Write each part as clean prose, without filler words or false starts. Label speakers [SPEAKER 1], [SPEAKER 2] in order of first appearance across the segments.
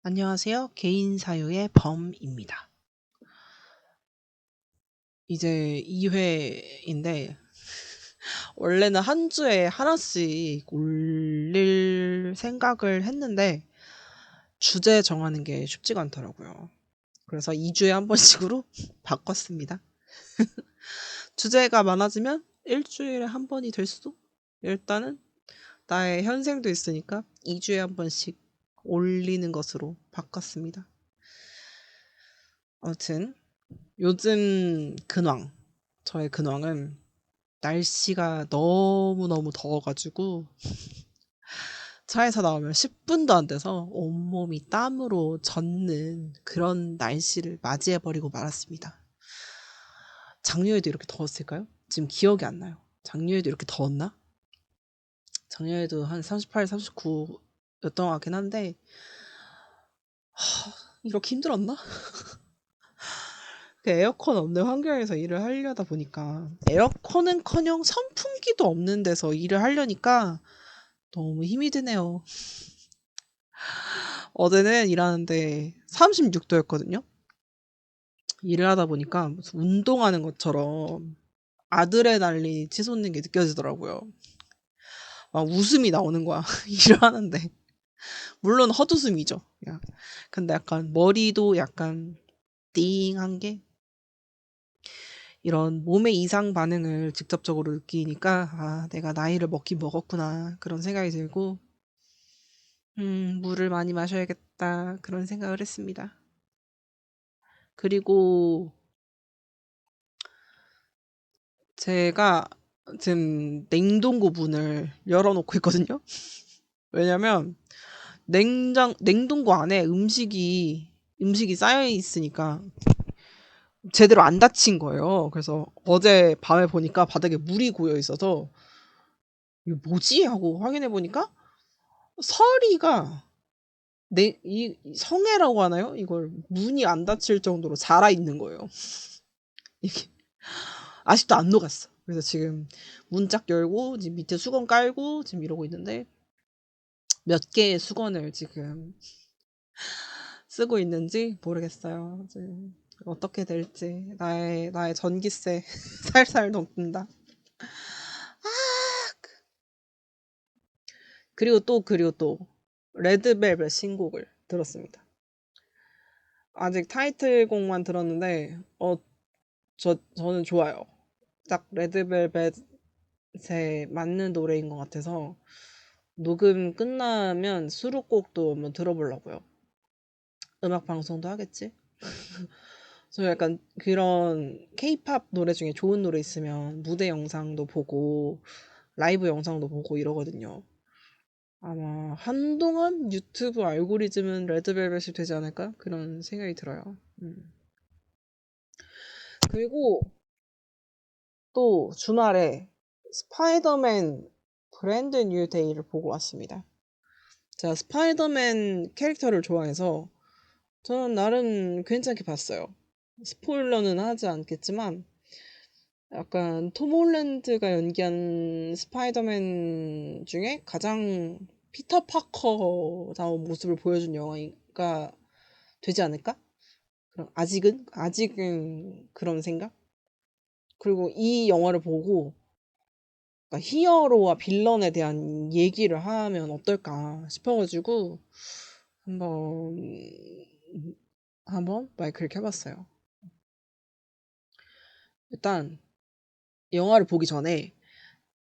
[SPEAKER 1] 안녕하세요. 개인 사유의 범입니다. 이제 2회인데 원래는 한 주에 하나씩 올릴 생각을 했는데 주제 정하는 게 쉽지가 않더라고요. 그래서 2주에 한 번씩으로 바꿨습니다. 주제가 많아지면 일주일에 한 번이 될 수도? 일단은 나의 현생도 있으니까 2주에 한 번씩 올리는 것으로 바꿨습니다. 아무튼 요즘 저의 근황은 날씨가 너무너무 더워가지고 차에서 나오면 10분도 안 돼서 온몸이 땀으로 젖는 그런 날씨를 맞이해버리고 말았습니다. 작년에도 이렇게 더웠을까요? 지금 기억이 안 나요. 작년에도 이렇게 더웠나? 작년에도 한 38, 39였던 것 같긴 한데 이렇게 힘들었나? 에어컨 없는 환경에서 일을 하려다 보니까 에어컨은커녕 선풍기도 없는 데서 일을 하려니까 너무 힘이 드네요. 어제는 일하는데 36도였거든요. 일을 하다 보니까 무슨 운동하는 것처럼 아드레날린이 치솟는 게 느껴지더라고요. 막 웃음이 나오는 거야. 일을 하는데. 물론 헛웃음이죠. 근데 약간 머리도 약간 띵한 게 이런 몸의 이상 반응을 직접적으로 느끼니까 내가 나이를 먹긴 먹었구나 그런 생각이 들고 물을 많이 마셔야겠다 그런 생각을 했습니다. 그리고 제가 지금 냉동고 문을 열어놓고 있거든요. 왜냐면 냉동고 안에 음식이 쌓여 있으니까 제대로 안 닫힌 거예요. 그래서 어제 밤에 보니까 바닥에 물이 고여 있어서 이거 뭐지? 하고 확인해 보니까 서리가 이 성애라고 하나요? 이걸 문이 안 닫힐 정도로 자라 있는 거예요. 이게 아직도 안 녹았어. 그래서 지금 문짝 열고 지금 밑에 수건 깔고 지금 이러고 있는데 몇 개의 수건을 지금 쓰고 있는지 모르겠어요. 지금 어떻게 될지 나의 전기세 살살 녹는다. 그리고 또 레드벨벳 신곡을 들었습니다. 아직 타이틀곡만 들었는데 저는 좋아요. 딱 레드벨벳에 맞는 노래인 것 같아서 녹음 끝나면 수록곡도 한번 들어보려고요. 음악 방송도 하겠지? 저 약간 그런 케이팝 노래 중에 좋은 노래 있으면 무대 영상도 보고 라이브 영상도 보고 이러거든요. 아마 한동안 유튜브 알고리즘은 레드벨벳이 되지 않을까? 그런 생각이 들어요. 그리고 또 주말에 스파이더맨 브랜드 뉴 데이를 보고 왔습니다. 제가 스파이더맨 캐릭터를 좋아해서 저는 나름 괜찮게 봤어요. 스포일러는 하지 않겠지만 약간 톰 홀랜드가 연기한 스파이더맨 중에 가장 피터 파커다운 모습을 보여준 영화가 되지 않을까? 그럼 아직은 그런 생각? 그리고 이 영화를 보고 그러니까 히어로와 빌런에 대한 얘기를 하면 어떨까 싶어가지고 한번 마이크를 켜봤어요. 일단 영화를 보기 전에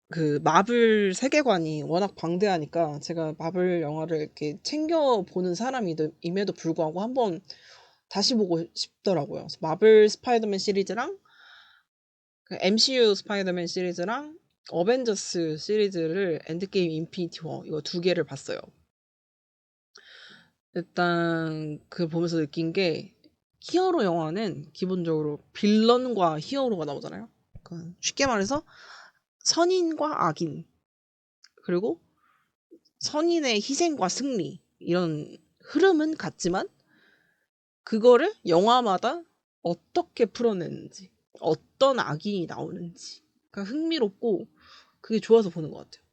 [SPEAKER 1] 그 마블 세계관이 워낙 방대하니까 제가 마블 영화를 이렇게 챙겨 보는 사람임에도 불구하고 한번 다시 보고 싶더라고요. 그래서 마블 스파이더맨 시리즈랑 그 MCU 스파이더맨 시리즈랑 어벤져스 시리즈를 엔드게임 인피니티 워 이거 두 개를 봤어요. 일단 그 보면서 느낀 게 히어로 영화는 기본적으로 빌런과 히어로가 나오잖아요. 그러니까 쉽게 말해서 선인과 악인 그리고 선인의 희생과 승리 이런 흐름은 같지만 그거를 영화마다 어떻게 풀어내는지, 어떤 악인이 나오는지. 그러니까 흥미롭고 그게 좋아서 보는 것 같아요.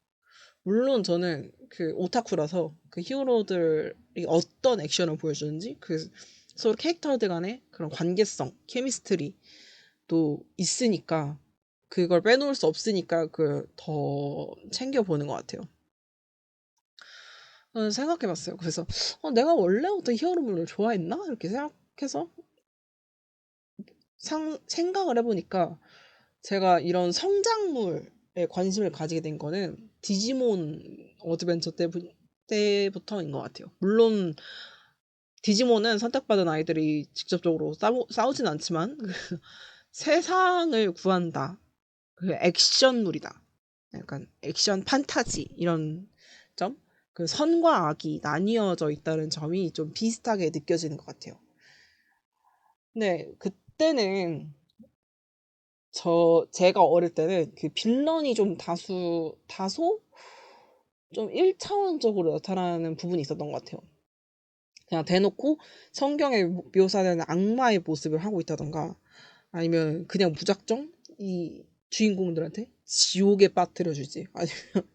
[SPEAKER 1] 물론 저는 그 오타쿠라서 그 히어로들이 어떤 액션을 보여주는지 그 서로 캐릭터들 간의 그런 관계성, 케미스트리도 있으니까 그걸 빼놓을 수 없으니까 그 더 챙겨보는 것 같아요. 저는 생각해봤어요. 그래서 내가 원래 어떤 히어로물을 좋아했나? 이렇게 생각해서 생각을 해보니까 제가 이런 성장물에 관심을 가지게 된 거는 디지몬 어드벤처 때부터인 것 같아요. 물론 디지몬은 선택받은 아이들이 직접적으로 싸우진 않지만 세상을 구한다. 그 액션물이다. 약간 액션 판타지 이런 점? 그 선과 악이 나뉘어져 있다는 점이 좀 비슷하게 느껴지는 것 같아요. 근데 그때는 제가 어릴 때는 그 빌런이 좀 다소 좀 1차원적으로 나타나는 부분이 있었던 것 같아요. 그냥 대놓고 성경에 묘사되는 악마의 모습을 하고 있다던가 아니면 그냥 무작정 이 주인공들한테 지옥에 빠뜨려 주지. 아니면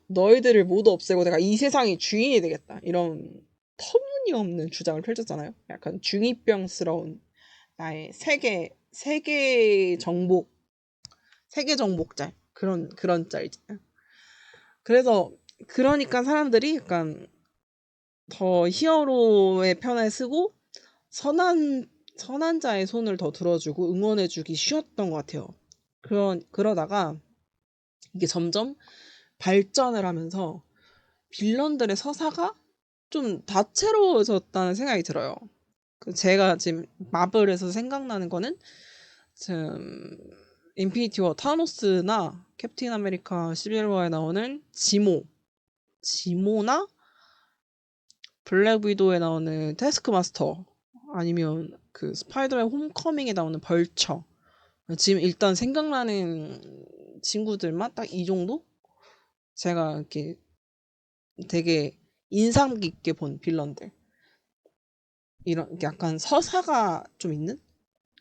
[SPEAKER 1] 너희들을 모두 없애고 내가 이 세상의 주인이 되겠다. 이런 터무니없는 주장을 펼쳤잖아요. 약간 중이병스러운 나의 세계 정복짤 그런 짤 있잖아요. 그래서 그러니까 사람들이 약간 더 히어로의 편에 서고 선한 자의 손을 더 들어주고 응원해주기 쉬웠던 것 같아요. 그러다가 이게 점점 발전을 하면서 빌런들의 서사가 좀 다채로워졌다는 생각이 들어요. 제가 지금 마블에서 생각나는 거는 지금 인피니티 워 타노스나 캡틴 아메리카 시빌워에 나오는 지모나 블랙 위도우에 나오는 태스크마스터 아니면 그 스파이더맨 홈커밍에 나오는 벌처 지금 일단 생각나는 친구들만 딱 이 정도? 제가 이렇게 되게 인상 깊게 본 빌런들 이런 약간 서사가 좀 있는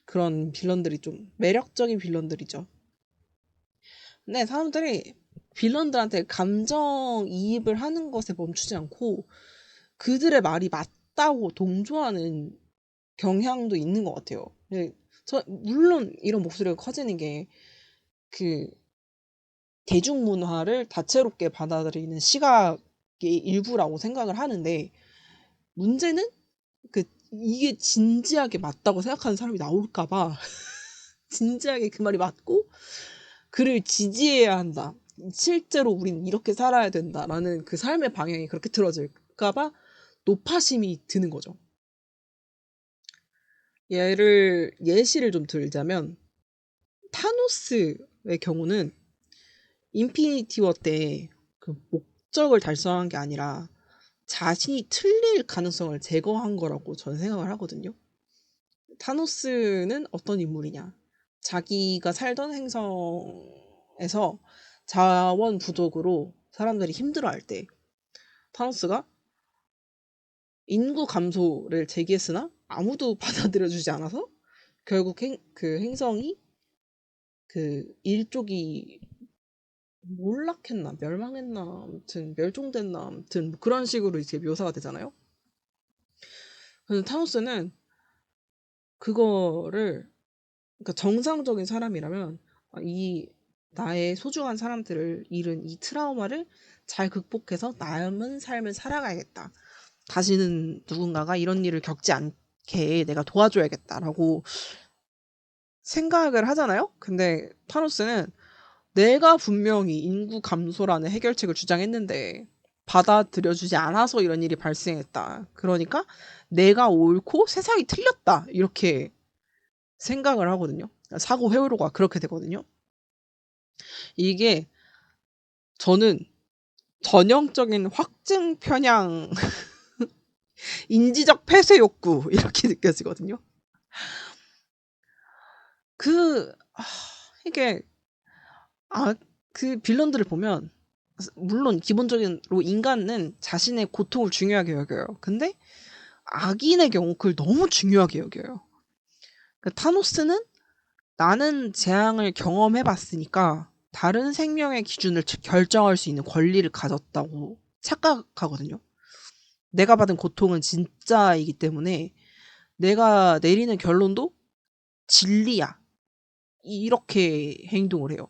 [SPEAKER 1] 그런 빌런들이 좀 매력적인 빌런들이죠. 근데 사람들이 빌런들한테 감정이입을 하는 것에 멈추지 않고 그들의 말이 맞다고 동조하는 경향도 있는 것 같아요. 물론 이런 목소리가 커지는 게 그 대중문화를 다채롭게 받아들이는 시각의 일부라고 생각을 하는데 문제는 그 이게 진지하게 맞다고 생각하는 사람이 나올까 봐 진지하게 그 말이 맞고 그를 지지해야 한다. 실제로 우리는 이렇게 살아야 된다라는 그 삶의 방향이 그렇게 틀어질까 봐 노파심이 드는 거죠. 예시를 좀 들자면 타노스의 경우는 인피니티 워 때 그 목적을 달성한 게 아니라 자신이 틀릴 가능성을 제거한 거라고 저는 생각을 하거든요. 타노스는 어떤 인물이냐? 자기가 살던 행성에서 자원 부족으로 사람들이 힘들어할 때 타노스가 인구 감소를 제기했으나 아무도 받아들여주지 않아서 결국 그 행성이 그 일족이 몰락했나 멸망했나 아무튼 멸종됐나 아무튼 뭐 그런 식으로 이제 묘사가 되잖아요. 그래서 타노스는 그거를 그러니까 정상적인 사람이라면 이 나의 소중한 사람들을 잃은 이 트라우마를 잘 극복해서 남은 삶을 살아가야겠다. 다시는 누군가가 이런 일을 겪지 않게 내가 도와줘야겠다라고 생각을 하잖아요. 근데 타노스는 내가 분명히 인구 감소라는 해결책을 주장했는데 받아들여주지 않아서 이런 일이 발생했다. 그러니까 내가 옳고 세상이 틀렸다. 이렇게 생각을 하거든요. 사고 회로가 그렇게 되거든요. 이게 저는 전형적인 확증 편향 인지적 폐쇄 욕구 이렇게 느껴지거든요. 그 이게 그 빌런들을 보면 물론 기본적으로 인간은 자신의 고통을 중요하게 여겨요. 근데 악인의 경우 그걸 너무 중요하게 여겨요. 타노스는 나는 재앙을 경험해봤으니까 다른 생명의 기준을 결정할 수 있는 권리를 가졌다고 착각하거든요. 내가 받은 고통은 진짜이기 때문에 내가 내리는 결론도 진리야. 이렇게 행동을 해요.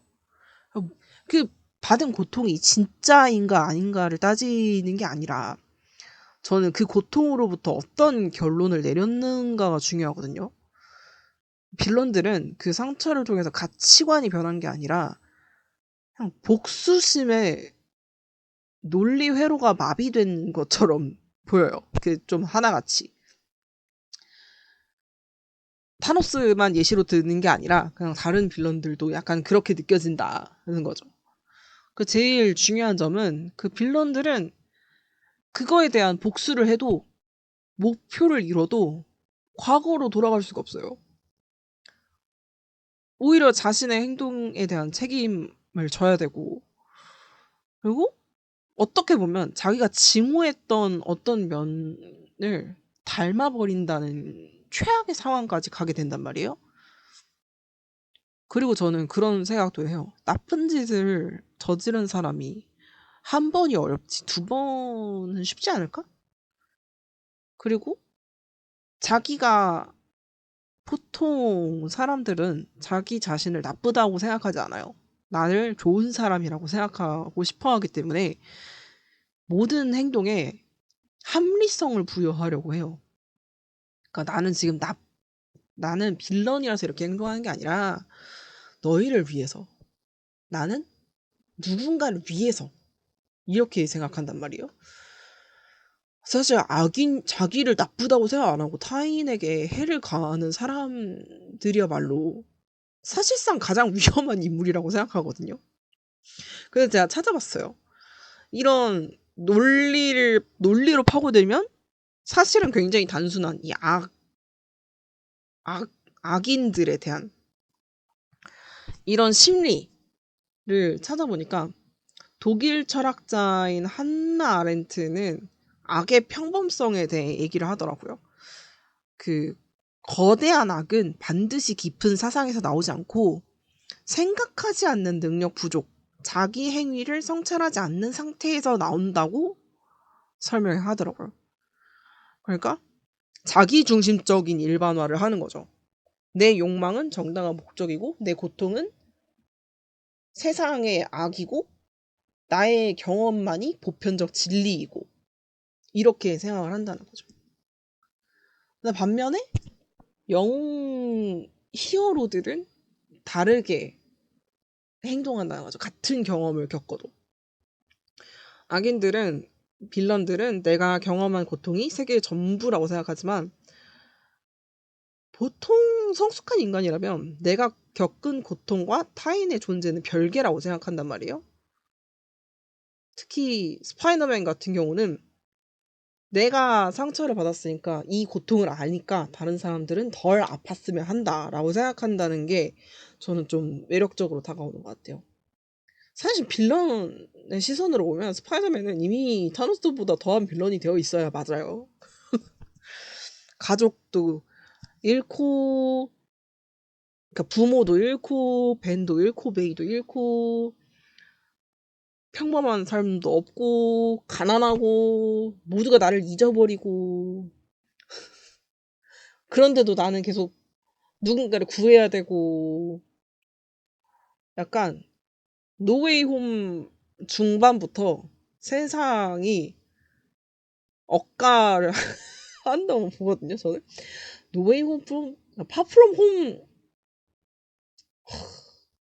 [SPEAKER 1] 그 받은 고통이 진짜인가 아닌가를 따지는 게 아니라 저는 그 고통으로부터 어떤 결론을 내렸는가가 중요하거든요. 빌런들은 그 상처를 통해서 가치관이 변한 게 아니라 그냥 복수심에 논리 회로가 마비된 것처럼 보여요. 그 좀 하나같이. 타노스만 예시로 드는 게 아니라 그냥 다른 빌런들도 약간 그렇게 느껴진다는 거죠. 그 제일 중요한 점은 그 빌런들은 그거에 대한 복수를 해도 목표를 이뤄도 과거로 돌아갈 수가 없어요. 오히려 자신의 행동에 대한 책임을 져야 되고, 그리고 어떻게 보면 자기가 증오했던 어떤 면을 닮아버린다는 최악의 상황까지 가게 된단 말이에요. 그리고 저는 그런 생각도 해요. 나쁜 짓을 저지른 사람이 한 번이 어렵지 두 번은 쉽지 않을까? 그리고 자기가 보통 사람들은 자기 자신을 나쁘다고 생각하지 않아요. 나를 좋은 사람이라고 생각하고 싶어 하기 때문에 모든 행동에 합리성을 부여하려고 해요. 그러니까 나는 빌런이라서 이렇게 행동하는 게 아니라 너희를 위해서, 나는 누군가를 위해서 이렇게 생각한단 말이에요. 사실 자기를 나쁘다고 생각 안 하고 타인에게 해를 가하는 사람들이야말로 사실상 가장 위험한 인물이라고 생각하거든요. 그래서 제가 찾아봤어요. 이런 논리로 파고들면 사실은 굉장히 단순한 이 악, 악인들에 대한 이런 심리를 찾아보니까 독일 철학자인 한나 아렌트는 악의 평범성에 대해 얘기를 하더라고요. 그 거대한 악은 반드시 깊은 사상에서 나오지 않고 생각하지 않는 능력 부족, 자기 행위를 성찰하지 않는 상태에서 나온다고 설명하더라고요. 그러니까 자기중심적인 일반화를 하는 거죠. 내 욕망은 정당한 목적이고 내 고통은 세상의 악이고 나의 경험만이 보편적 진리이고 이렇게 생각을 한다는 거죠. 근데 반면에 영웅 히어로들은 다르게 행동한다는 거죠. 같은 경험을 겪어도. 빌런들은 내가 경험한 고통이 세계의 전부라고 생각하지만 보통 성숙한 인간이라면 내가 겪은 고통과 타인의 존재는 별개라고 생각한단 말이에요. 특히 스파이더맨 같은 경우는 내가 상처를 받았으니까 이 고통을 아니까 다른 사람들은 덜 아팠으면 한다라고 생각한다는 게 저는 좀 매력적으로 다가오는 것 같아요. 사실 빌런의 시선으로 보면 스파이더맨은 이미 타노스보다 더한 빌런이 되어 있어야 맞아요. 가족도 잃고, 그러니까 부모도 잃고, 벤도 잃고, 메이도 잃고, 평범한 삶도 없고, 가난하고, 모두가 나를 잊어버리고, 그런데도 나는 계속 누군가를 구해야 되고, 약간 노웨이 홈 중반부터 세상이 억가를 한다고 보거든요, 저는. 노웨이 홈 파프롬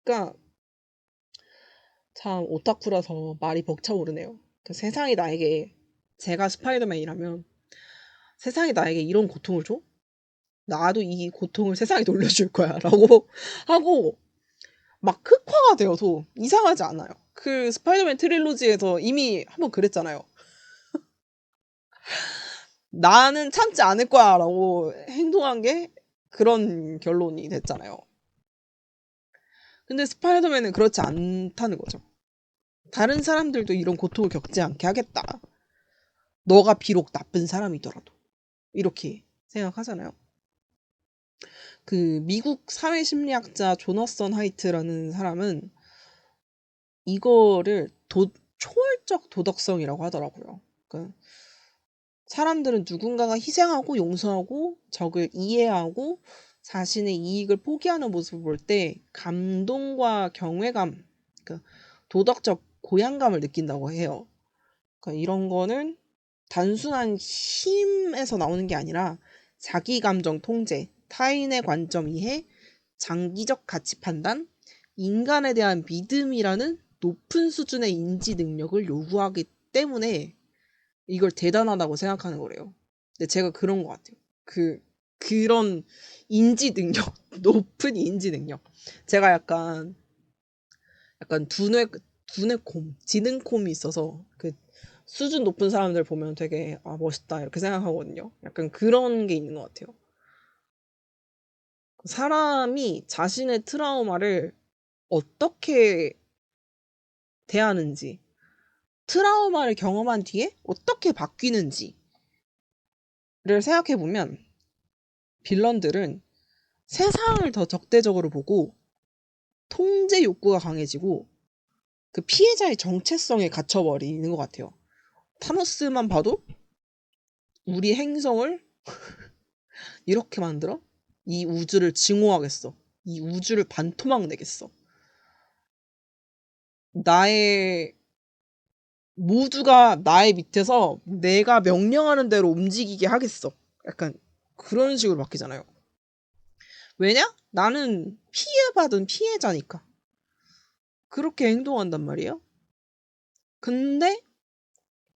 [SPEAKER 1] 홈가 참 오타쿠라서 말이 벅차오르네요. 그 세상이 나에게, 제가 스파이더맨이라면 세상이 나에게 이런 고통을 줘? 나도 이 고통을 세상에 돌려줄 거야 라고 하고 막 흑화가 되어서 이상하지 않아요. 그 스파이더맨 트릴로지에서 이미 한번 그랬잖아요. 나는 참지 않을 거야 라고 행동한 게 그런 결론이 됐잖아요. 근데 스파이더맨은 그렇지 않다는 거죠. 다른 사람들도 이런 고통을 겪지 않게 하겠다. 너가 비록 나쁜 사람이더라도. 이렇게 생각하잖아요. 그 미국 사회심리학자 조나선 하이트라는 사람은 이거를 초월적 도덕성이라고 하더라고요. 그러니까 사람들은 누군가가 희생하고 용서하고 적을 이해하고 자신의 이익을 포기하는 모습을 볼 때 감동과 경외감, 그러니까 도덕적 고양감을 느낀다고 해요. 그러니까 이런 거는 단순한 힘에서 나오는 게 아니라 자기 감정 통제, 타인의 관점 이해, 장기적 가치 판단, 인간에 대한 믿음이라는 높은 수준의 인지 능력을 요구하기 때문에 이걸 대단하다고 생각하는 거래요. 근데 제가 그런 것 같아요. 그런 인지 능력, 높은 인지 능력. 제가 약간 두뇌콤, 지능콤이 있어서 그 수준 높은 사람들 보면 되게 멋있다 이렇게 생각하거든요. 약간 그런 게 있는 것 같아요. 사람이 자신의 트라우마를 어떻게 대하는지, 트라우마를 경험한 뒤에 어떻게 바뀌는지를 생각해보면 빌런들은 세상을 더 적대적으로 보고 통제 욕구가 강해지고 그 피해자의 정체성에 갇혀버리는 것 같아요. 타노스만 봐도 우리 행성을 이렇게 만들어 이 우주를 증오하겠어. 이 우주를 반토막 내겠어. 나의 모두가 나의 밑에서 내가 명령하는 대로 움직이게 하겠어. 약간 그런 식으로 바뀌잖아요. 왜냐? 나는 피해받은 피해자니까. 그렇게 행동한단 말이에요. 근데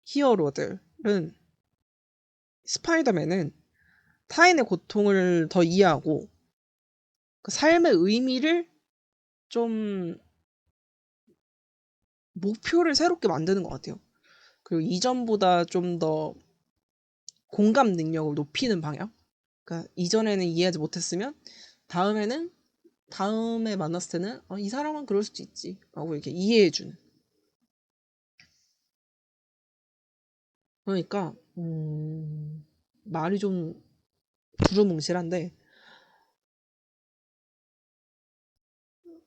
[SPEAKER 1] 히어로들은 스파이더맨은 타인의 고통을 더 이해하고 그 삶의 의미를 좀 목표를 새롭게 만드는 것 같아요. 그리고 이전보다 좀 더 공감 능력을 높이는 방향. 그러니까 이전에는 이해하지 못했으면 다음에 만났을 때는 이 사람은 그럴 수도 있지 라고 이렇게 이해해주는. 그러니까 말이 좀 두루뭉실한데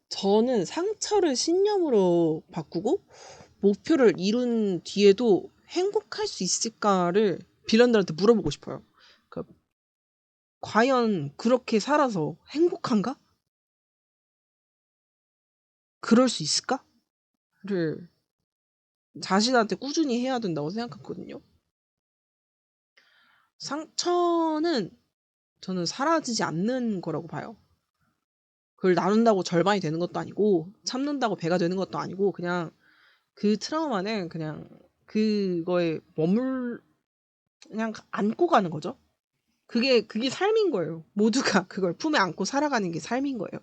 [SPEAKER 1] 저는 상처를 신념으로 바꾸고 목표를 이룬 뒤에도 행복할 수 있을까를 빌런들한테 물어보고 싶어요. 그러니까 과연 그렇게 살아서 행복한가? 그럴 수 있을까?를 자신한테 꾸준히 해야 된다고 생각하거든요. 상처는 저는 사라지지 않는 거라고 봐요. 그걸 나눈다고 절반이 되는 것도 아니고 참는다고 배가 되는 것도 아니고 그냥 그 트라우마는 그냥 그거에 그냥 안고 가는 거죠. 그게 삶인 거예요. 모두가 그걸 품에 안고 살아가는 게 삶인 거예요.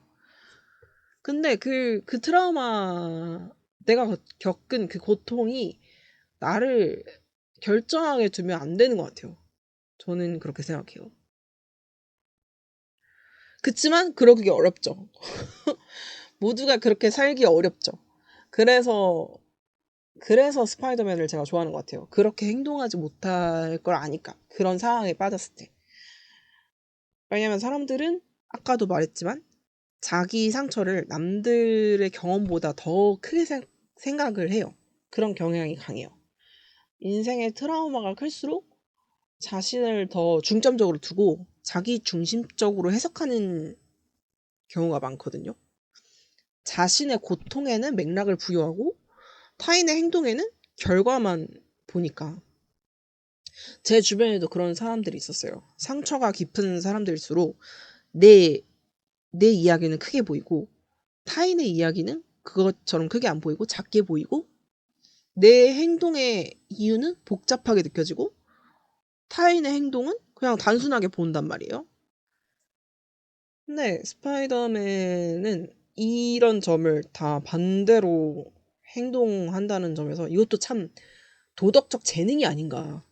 [SPEAKER 1] 근데 그 트라우마, 내가 겪은 그 고통이 나를 결정하게 두면 안 되는 것 같아요. 저는 그렇게 생각해요. 그치만 그러기 어렵죠. 모두가 그렇게 살기 어렵죠. 그래서 스파이더맨을 제가 좋아하는 것 같아요. 그렇게 행동하지 못할 걸 아니까. 그런 상황에 빠졌을 때. 왜냐면 사람들은 아까도 말했지만 자기 상처를 남들의 경험보다 더 크게 생각을 해요. 그런 경향이 강해요. 인생의 트라우마가 클수록 자신을 더 중점적으로 두고 자기 중심적으로 해석하는 경우가 많거든요. 자신의 고통에는 맥락을 부여하고 타인의 행동에는 결과만 보니까. 제 주변에도 그런 사람들이 있었어요. 상처가 깊은 사람들일수록 내 이야기는 크게 보이고 타인의 이야기는 그것처럼 크게 안 보이고 작게 보이고 내 행동의 이유는 복잡하게 느껴지고 타인의 행동은 그냥 단순하게 본단 말이에요. 근데 스파이더맨은 이런 점을 다 반대로 행동한다는 점에서 이것도 참 도덕적 재능이 아닌가.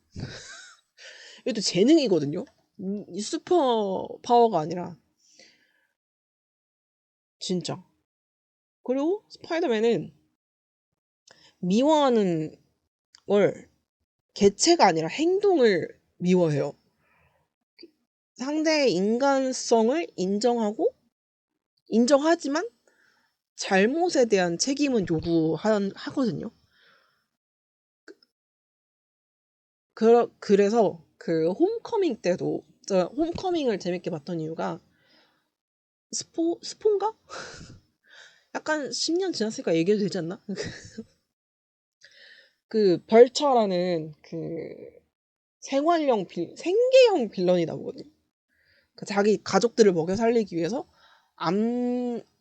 [SPEAKER 1] 이것도 재능이거든요. 이 슈퍼 파워가 아니라 진짜. 그리고 스파이더맨은 미워하는 걸 개체가 아니라 행동을 미워해요. 상대의 인간성을 인정하지만 잘못에 대한 책임은 요구하거든요. 그래서 그 홈커밍 때도 저 홈커밍을 재밌게 봤던 이유가 스폰가? 약간 10년 지났으니까 얘기해도 되지 않나? 그 벌처라는 그 생계형 빌런이 나오거든요. 그 자기 가족들을 먹여 살리기 위해서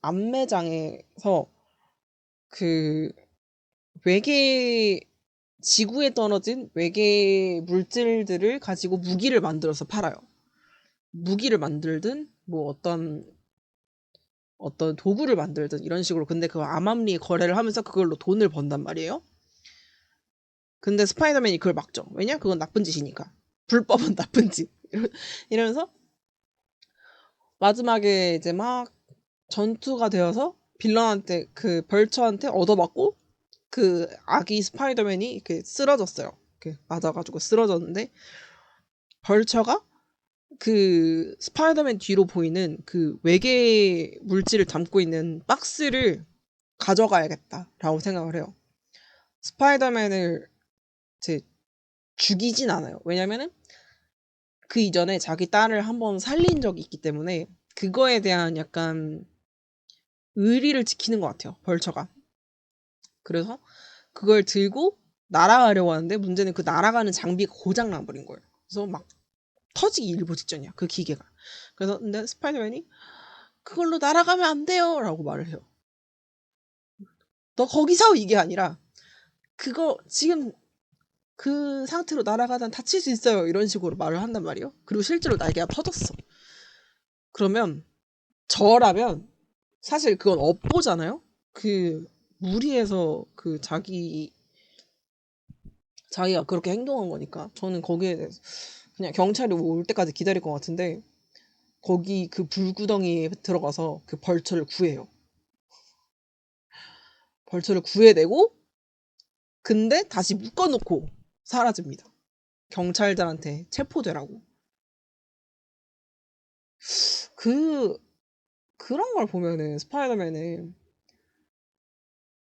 [SPEAKER 1] 암매장에서 그 외계 지구에 떨어진 외계 물질들을 가지고 무기를 만들어서 팔아요. 무기를 만들든 뭐 어떤 도구를 만들든 이런 식으로. 근데 그 암암리 거래를 하면서 그걸로 돈을 번단 말이에요. 근데 스파이더맨이 그걸 막죠. 왜냐? 그건 나쁜 짓이니까. 불법은 나쁜 짓. 이러면서 마지막에 이제 막 전투가 되어서 빌런한테 그 벌처한테 얻어맞고 그 아기 스파이더맨이 이렇게 쓰러졌어요. 이렇게 맞아가지고 쓰러졌는데 벌처가 그 스파이더맨 뒤로 보이는 그 외계 물질을 담고 있는 박스를 가져가야겠다라고 생각을 해요. 스파이더맨을 이제 죽이진 않아요. 왜냐면은 그 이전에 자기 딸을 한번 살린 적이 있기 때문에 그거에 대한 약간 의리를 지키는 것 같아요. 벌처가. 그래서 그걸 들고 날아가려고 하는데 문제는 그 날아가는 장비가 고장 나버린 거예요. 그래서 막 터지기 일보 직전이야. 그 기계가. 그래서 근데 스파이더맨이 그걸로 날아가면 안 돼요 라고 말을 해요. 너 거기서 이게 아니라 그거 지금 그 상태로 날아가다 다칠 수 있어요. 이런 식으로 말을 한단 말이에요. 그리고 실제로 날개가 터졌어. 그러면 저라면 사실 그건 업보잖아요. 그 무리해서 그 자기가 그렇게 행동한 거니까 저는 거기에 대해서 그냥 경찰이 올 때까지 기다릴 것 같은데 거기 그 불구덩이에 들어가서 그 벌처를 구해요. 벌처를 구해내고 근데 다시 묶어놓고 사라집니다. 경찰들한테 체포되라고. 그 그런 걸 보면은 스파이더맨은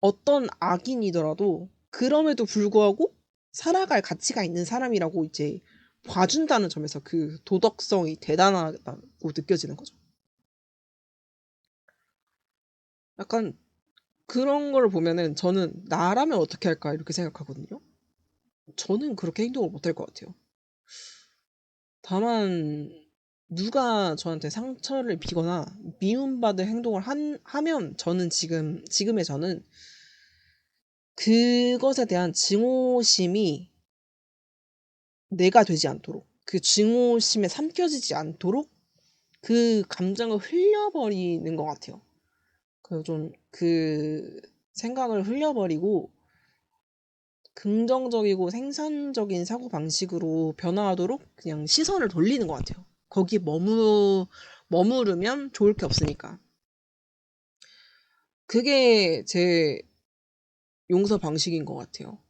[SPEAKER 1] 어떤 악인이더라도 그럼에도 불구하고 살아갈 가치가 있는 사람이라고 이제 봐준다는 점에서 그 도덕성이 대단하다고 느껴지는 거죠. 약간 그런 걸 보면은 저는 나라면 어떻게 할까 이렇게 생각하거든요. 저는 그렇게 행동을 못할 것 같아요. 다만 누가 저한테 상처를 비거나 미움받을 행동을 하면 저는 지금의 저는 그것에 대한 증오심이 내가 되지 않도록 그 증오심에 삼켜지지 않도록 그 감정을 흘려버리는 것 같아요. 그 생각을 흘려버리고 긍정적이고 생산적인 사고방식으로 변화하도록 그냥 시선을 돌리는 것 같아요. 거기에 머무르면 좋을 게 없으니까. 그게 제 용서 방식인 것 같아요.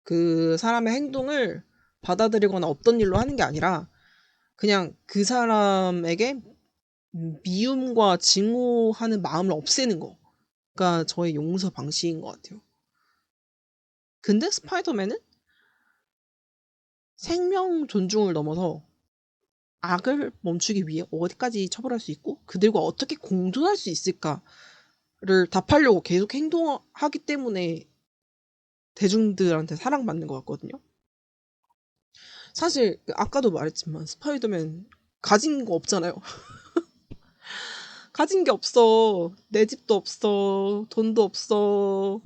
[SPEAKER 1] 그 사람의 행동을 받아들이거나 없던 일로 하는 게 아니라 그냥 그 사람에게 미움과 증오하는 마음을 없애는 거가 저의 용서 방식인 것 같아요. 근데 스파이더맨은 생명 존중을 넘어서 악을 멈추기 위해 어디까지 처벌할 수 있고 그들과 어떻게 공존할 수 있을까를 답하려고 계속 행동하기 때문에 대중들한테 사랑받는 것 같거든요. 사실 아까도 말했지만 스파이더맨 가진 거 없잖아요. 가진 게 없어. 내 집도 없어. 돈도 없어.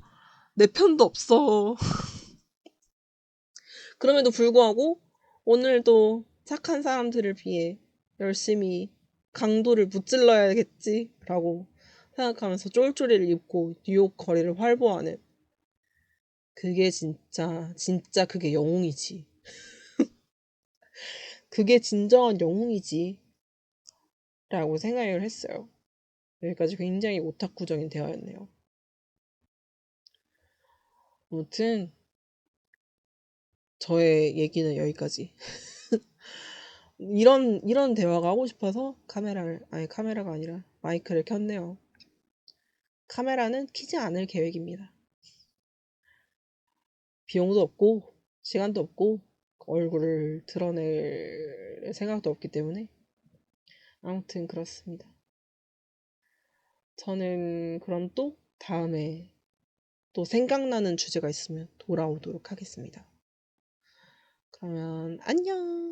[SPEAKER 1] 내 편도 없어. 그럼에도 불구하고 오늘도 착한 사람들을 위해 열심히 강도를 무찔러야겠지라고 생각하면서 쫄쫄이를 입고 뉴욕 거리를 활보하는 그게 진짜 그게 영웅이지. 그게 진정한 영웅이지. 라고 생각을 했어요. 여기까지 굉장히 오타쿠적인 대화였네요. 아무튼 저의 얘기는 여기까지. 이런 대화가 하고 싶어서 카메라가 아니라 마이크를 켰네요. 카메라는 켜지 않을 계획입니다. 비용도 없고 시간도 없고 얼굴을 드러낼 생각도 없기 때문에 아무튼 그렇습니다. 저는 그럼 또 다음에 또 생각나는 주제가 있으면 돌아오도록 하겠습니다. 그러면 안녕.